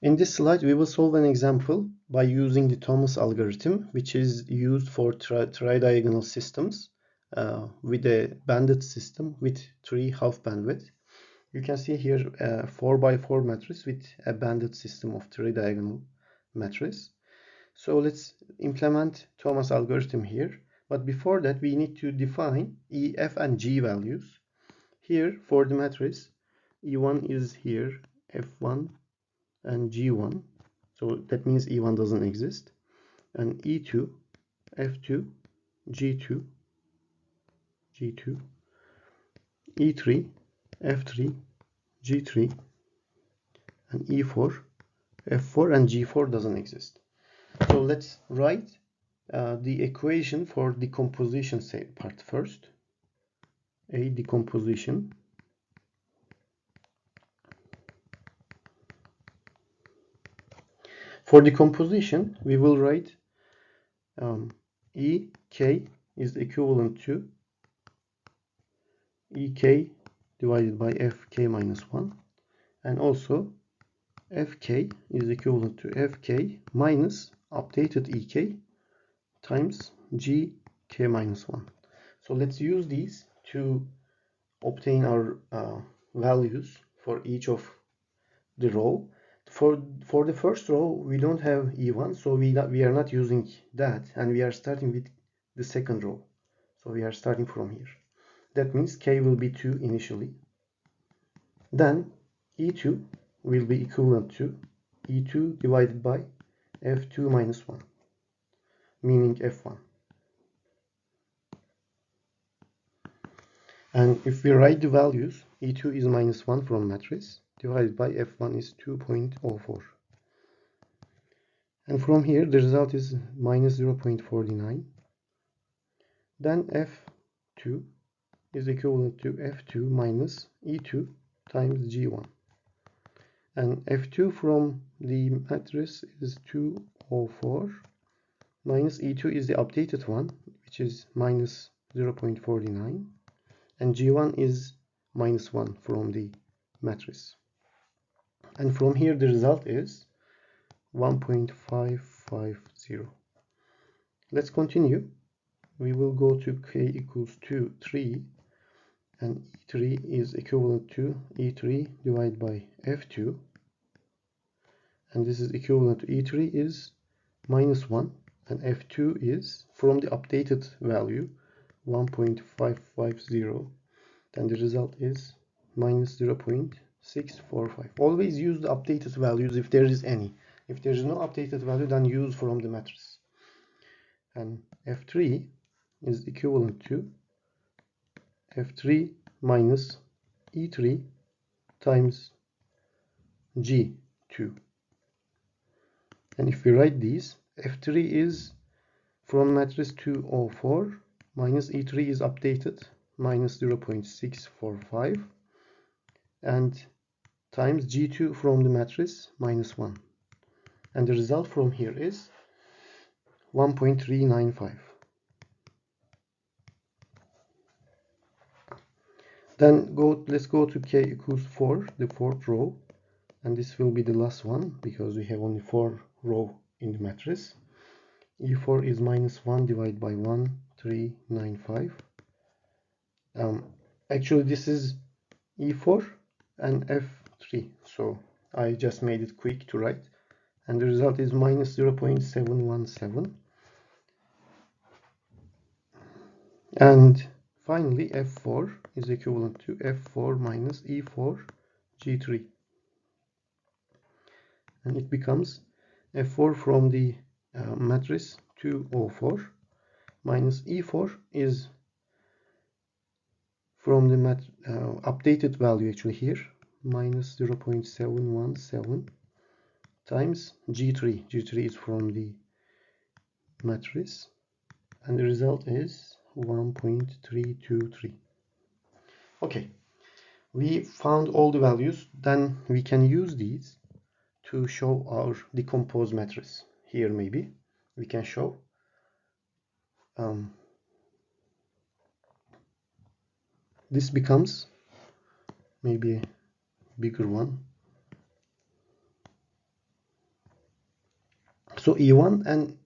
In this slide, we will solve an example by using the Thomas algorithm, which is used for tridiagonal systems with a banded system with 3 half bandwidth. You can see here a 4x4 matrix with a banded system of tridiagonal matrix. So let's implement Thomas algorithm here. But before that, we need to define E, F, and G values. Here for the matrix, E1 is here, F1 and G1. So that means E1 doesn't exist. And E2, F2, G2, G2, E3, F3, G3, and E4, F4, and G4 doesn't exist. So let's write the equation for decomposition part first. A decomposition. For decomposition, we will write EK is equivalent to EK divided by FK minus 1, and also FK is equivalent to FK minus updated EK times GK minus 1. So let's use these to obtain our values for each of the row. For the first row, we don't have E1, so we are not using that, and we are starting with the second row. So we are starting from here. That means K will be 2 initially. Then E2 will be equivalent to E2 divided by F2 minus 1, meaning F1. And if we write the values, E2 is minus 1 from matrix, divided by F1 is 2.04. And from here, the result is minus 0.49. Then F2 is equivalent to F2 minus E2 times G1. And F2 from the matrix is 204 minus E2 is the updated one, which is minus 0.49. And G1 is minus 1 from the matrix. And from here, the result is 1.550. Let's continue. We will go to K equals 2, 3, and E3 is equivalent to E3 divided by F2, and this is equivalent to E3 is minus 1, and F2 is from the updated value 1.550. Then the result is minus 0.645. Always use the updated values if there is any. If there is no updated value, then use from the matrix. And F3 is equivalent to F3 minus E3 times G2. And if we write these, F3 is from matrix 204 minus E3 is updated minus 0.645, and times G2 from the matrix minus 1. And the result from here is 1.395. Then let's go to K equals 4, the fourth row, and this will be the last one because we have only 4 rows in the matrix. E4 is minus 1 divided by 1.395. Actually, this is E4 and F3, so I just made it quick to write, and the result is minus 0.717. And finally, F4 is equivalent to F4 minus E4 G3, and it becomes F4 from the matrix 204 minus E4 is from the updated value actually here, minus 0.717 times G3. G3 is from the matrix, and the result is 1.323. Okay, we found all the values. Then we can use these to show our decomposed matrix. Here maybe we can show this becomes maybe a bigger one. So E1, and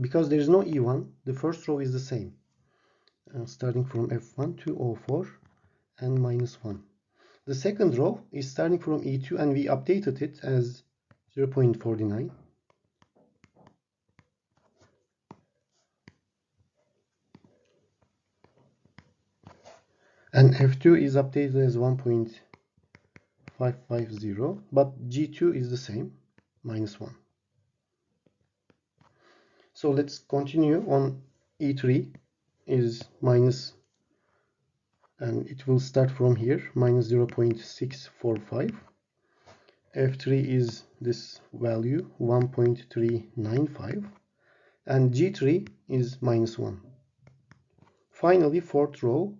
because there is no E1, the first row is the same, starting from F1 to O4 and -1. The second row is starting from E2, and we updated it as 0.49. And F2 is updated as 1.550, but G2 is the same, -1. So let's continue on. E3 is minus, and it will start from here, -0.645. F3 is this value, 1.395, and G3 is -1. Finally, fourth row,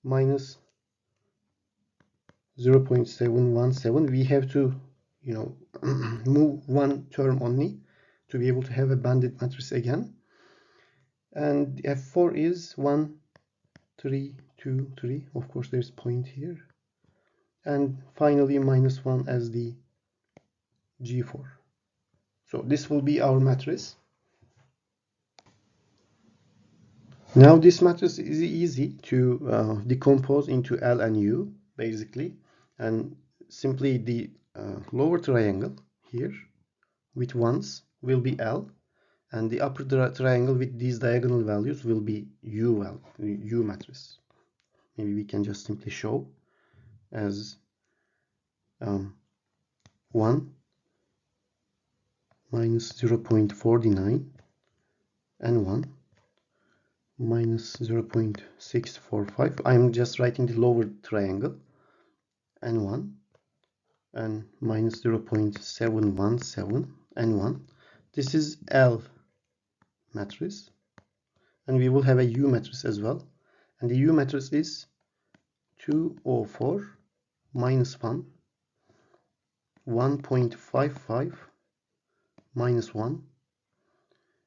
-0.717. We have to, move one term only to be able to have a banded matrix again. And F4 is 1, 3, 2, 3. Of course, there's point here. And finally, -1 as the G4. So this will be our matrix. Now this matrix is easy to decompose into L and U, basically. And simply the lower triangle here with ones will be L, and the upper triangle with these diagonal values will be U matrix. Maybe we can just simply show as 1 minus 0.49 and 1 minus 0.645. I'm just writing the lower triangle, and 1 and minus 0.717 and 1. This is L matrix, and we will have a U matrix as well, and the U matrix is 204 minus 1, 1.55 minus 1,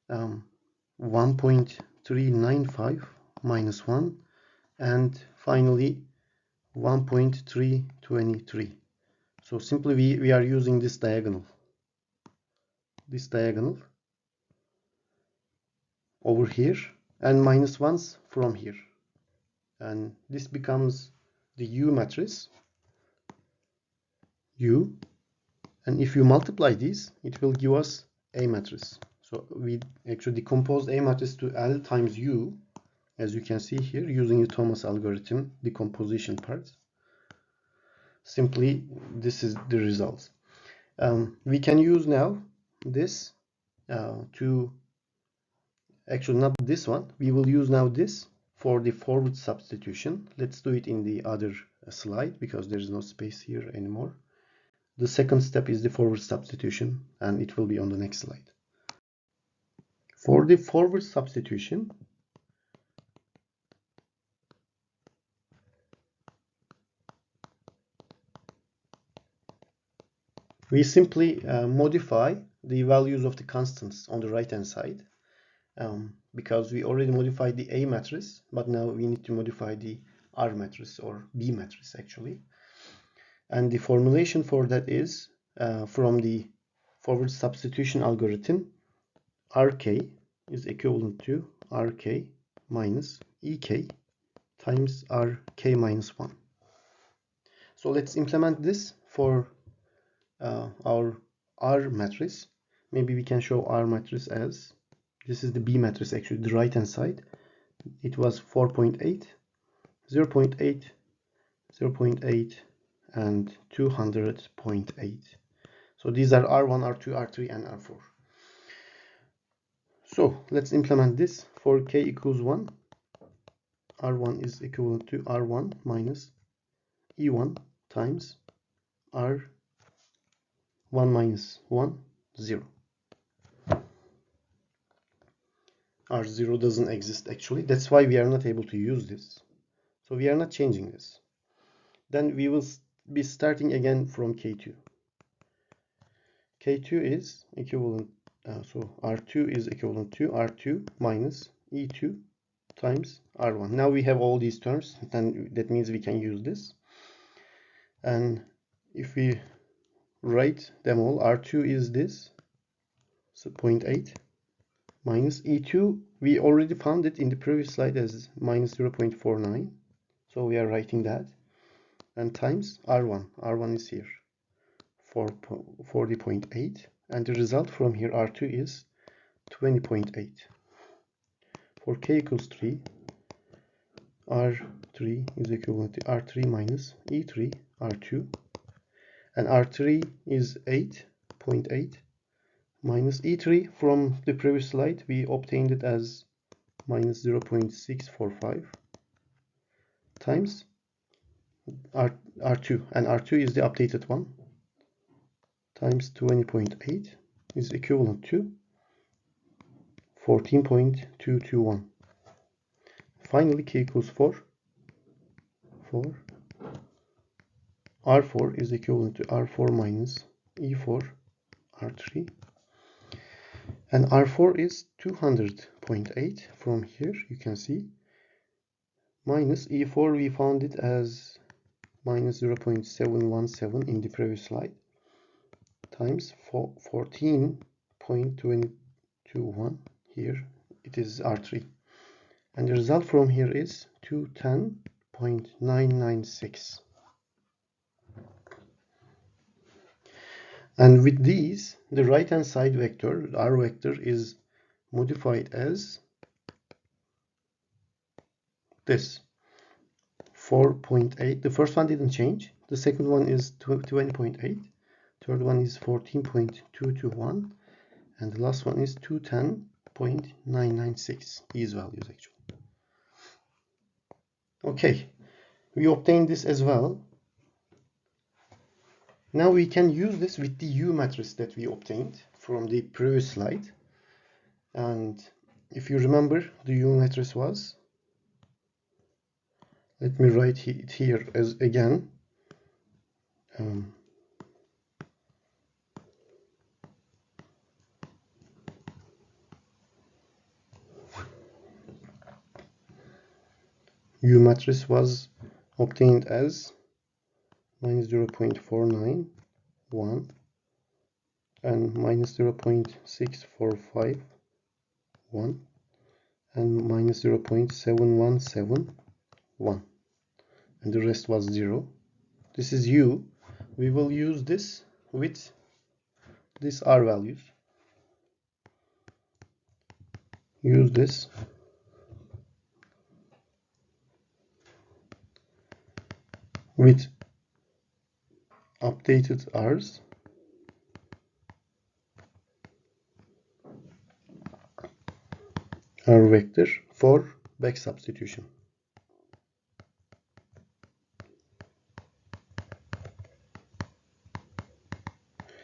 1.395 minus 1, and finally 1.323. So simply we are using this diagonal over here, and minus ones from here, and this becomes the U matrix, U, and if you multiply these, it will give us A matrix. So we actually decomposed A matrix to L times U, as you can see here, using the Thomas algorithm decomposition part. Simply, this is the results. We can use now this to, actually not this one, we will use now this for the forward substitution. Let's do it in the other slide because there is no space here anymore. The second step is the forward substitution, and it will be on the next slide. For the forward substitution, we simply modify the values of the constants on the right hand side, because we already modified the A matrix, but now we need to modify the R matrix, or B matrix actually. And the formulation for that is from the forward substitution algorithm, RK is equivalent to RK minus EK times RK minus 1. So let's implement this for our R matrix. Maybe we can show R matrix as, this is the B matrix actually, the right hand side. It was 4.8, 0.8, 0.8, and 200.8. So these are R1, R2, R3, and R4. So let's implement this. For K equals 1, R1 is equivalent to R1 minus E1 times R1 minus 1, 0. R0 doesn't exist actually. That's why we are not able to use this. So we are not changing this. Then we will be starting again from K2. K2 is equivalent, so R2 is equivalent to R2 minus E2 times R1. Now we have all these terms, and that means we can use this. And if we write them all, R2 is this, So 0.8 minus E2, we already found it in the previous slide as minus 0.49. So we are writing that. And times R1. R1 is here, 40.8. And the result from here, R2, is 20.8. For k equals 3, R3 is equivalent to R3 minus E3, R2. And R3 is 8.8 minus E3 from the previous slide. We obtained it as minus 0.645 times R2. And R2 is the updated one. Times 20.8 is equivalent to 14.221. Finally, k equals 4. R4 is equivalent to R4 minus E4, R3. And R4 is 200.8 from here, you can see. Minus E4, we found it as minus 0.717 in the previous slide. Times 14.221, here it is R3. And the result from here is 210.996. And with these, the right hand side vector, R vector, is modified as this, 4.8. The first one didn't change. The second one is 20.8. Third one is 14.221. And the last one is 210.996. These values actually. Okay, we obtained this as well. Now we can use this with the U matrix that we obtained from the previous slide. And if you remember, the U matrix was, let me write it here as again. U matrix was obtained as minus 0.491 and minus 0.6451 and minus 0.7171, and the rest was 0. This is U. We will use this with these R values. Use this with updated R's. R vector for back substitution.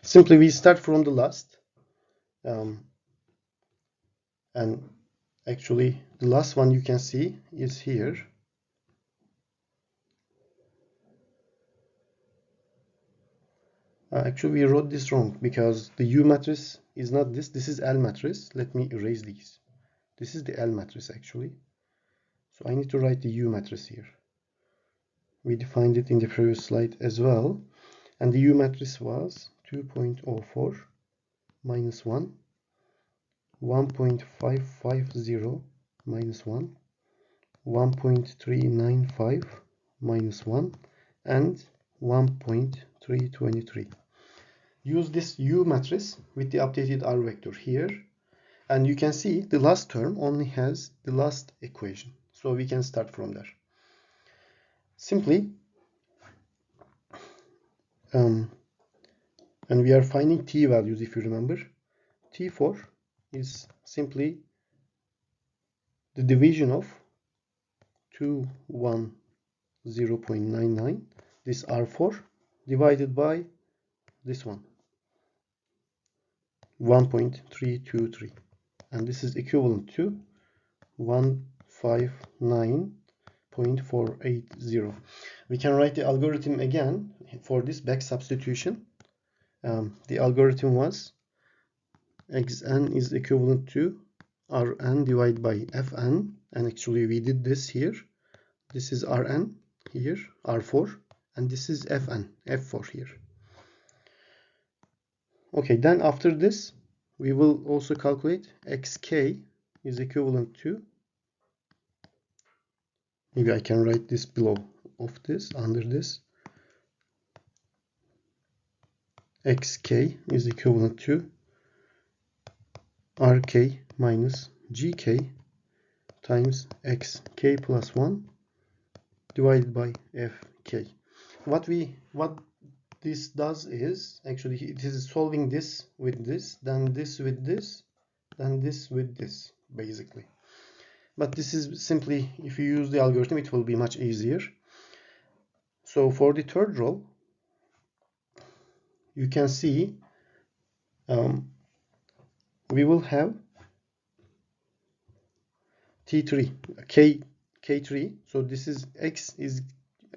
Simply we start from the last, and actually the last one you can see is here. Actually we wrote this wrong because the U matrix is not this. This is L matrix. Let me erase these. This is the L matrix actually. So I need to write the U matrix here. We defined it in the previous slide as well. And the U matrix was 2.04 minus 1, 1.550 minus 1, 1.395 minus 1, and 1.323. Use this U matrix with the updated R vector here, and you can see the last term only has the last equation, so we can start from there. Simply, and we are finding T values. If you remember, T4 is simply the division of 210.99, this R4, divided by this one, 1.323, and this is equivalent to 159.480. We can write the algorithm again for this back substitution. The algorithm was xn is equivalent to rn divided by fn, and actually we did this here. This is rn here, r4, and this is fn, f4 here. Okay, then after this we will also calculate xk is equivalent to, maybe I can write this below of this, under this, xk is equivalent to rk minus gk times xk plus 1 divided by fk. What this does is, actually it is solving this with this, then this with this, then this with this, basically. But this is simply, if you use the algorithm, it will be much easier. So for the third row, you can see we will have T3, K3. So this is X is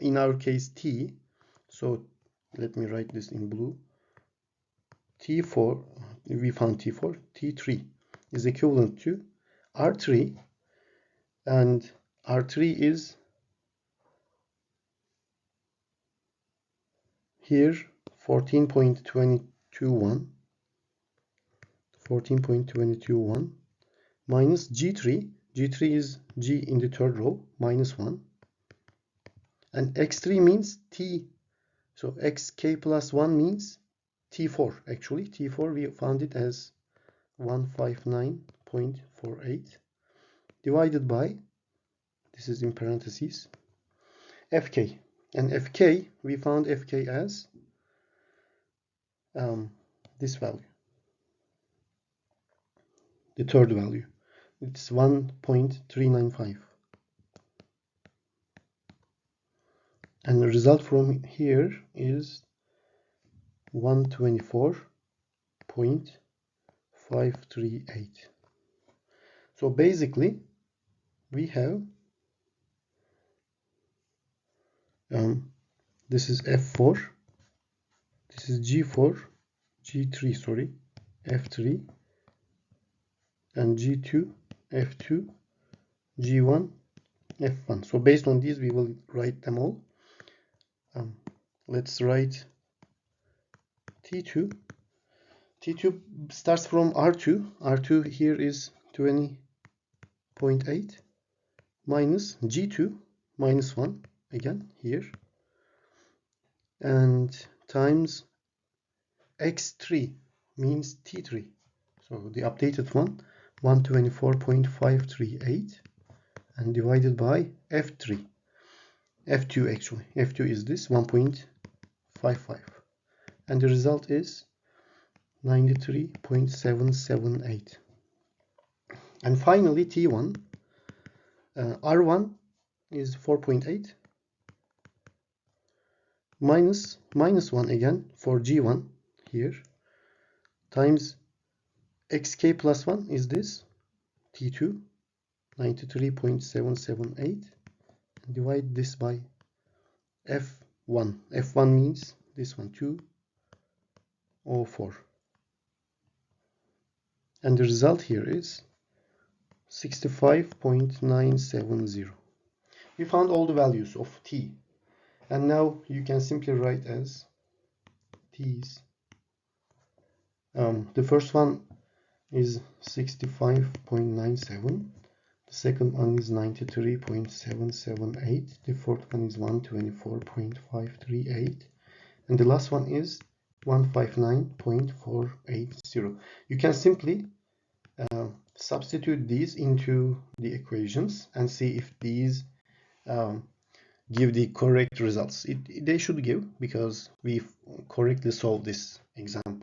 in our case T. So let me write this in blue. T4, we found T4, T3 is equivalent to R3, and R3 is here 14.221 minus G3. G3 is G in the third row, minus 1. And X3 means T. So xk plus 1 means T4. Actually, T4 we found it as 159.48 divided by, this is in parentheses, fk. And fk, we found fk as this value, the third value. It's 1.395. And the result from here is 124.538. So basically, we have this is F4, this is G4, G3, sorry, F3, and G2, F2, G1, F1. So based on these, we will write them all. Let's write T2. T2 starts from R2. R2 here is 20.8 minus G2 minus 1 again here, and times X3 means T3. So the updated one, 124.538, and divided by F3. F2 actually. F2 is this 1.55. And the result is 93.778. And finally T1. R1 is 4.8 minus 1 again for G1 here, times xk plus 1 is this T2, 93.778, and divide this by F1. F1 means this one, 204. And the result here is 65.970. We found all the values of T. And now you can simply write as T's. The first one is 65.97. The second one is 93.778. The fourth one is 124.538. And the last one is 159.480. You can simply substitute these into the equations and see if these give the correct results. They should give, because we correctly solved this example.